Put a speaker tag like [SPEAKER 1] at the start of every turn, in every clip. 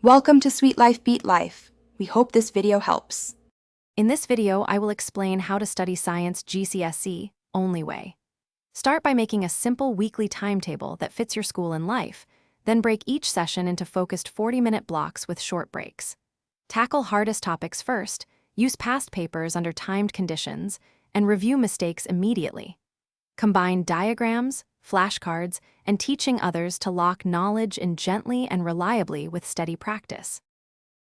[SPEAKER 1] Welcome to Sweet Life Beat Life. We hope this video helps.
[SPEAKER 2] In this video, I will explain how to study science GCSE only way. Start by making a simple weekly timetable that fits your school and life, then break each session into focused 40-minute blocks with short breaks. Tackle hardest topics first, use past papers under timed conditions, and review mistakes immediately. Combine diagrams, flashcards, and teaching others to lock knowledge in gently and reliably with steady practice.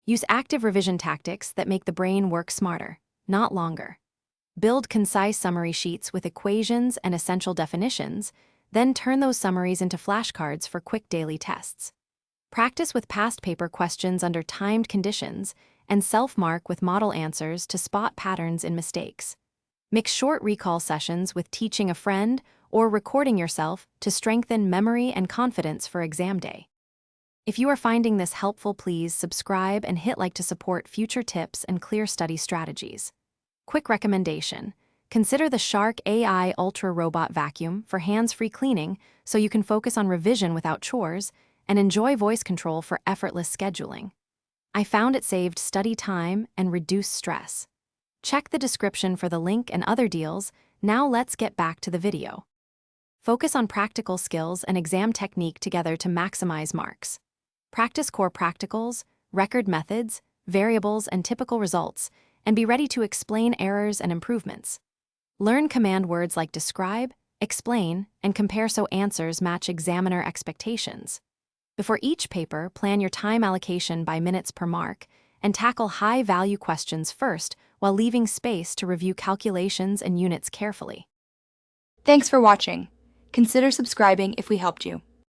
[SPEAKER 2] Use active revision tactics that make the brain work smarter, not longer. Build concise summary sheets with equations and essential definitions, then turn those summaries into flashcards for quick daily tests. Practice with past paper questions under timed conditions, and self-mark with model answers to spot patterns in mistakes. Mix short recall sessions with teaching a friend or recording yourself to strengthen memory and confidence for exam day. If you are finding this helpful, please subscribe and hit like to support future tips and clear study strategies. Quick recommendation: consider the Shark AI Ultra Robot Vacuum for hands-free cleaning so you can focus on revision without chores and enjoy voice control for effortless scheduling. I found it saved study time and reduced stress. Check the description for the link and other deals. Now let's get back to the video. Focus on practical skills and exam technique together to maximize marks. Practice core practicals, record methods, variables, and typical results, and be ready to explain errors and improvements. Learn command words like describe, explain, and compare so answers match examiner expectations. Before each paper, plan your time allocation by minutes per mark, and tackle high-value questions first while leaving space to review calculations and units carefully.
[SPEAKER 1] Thanks for watching. Consider subscribing if we helped you.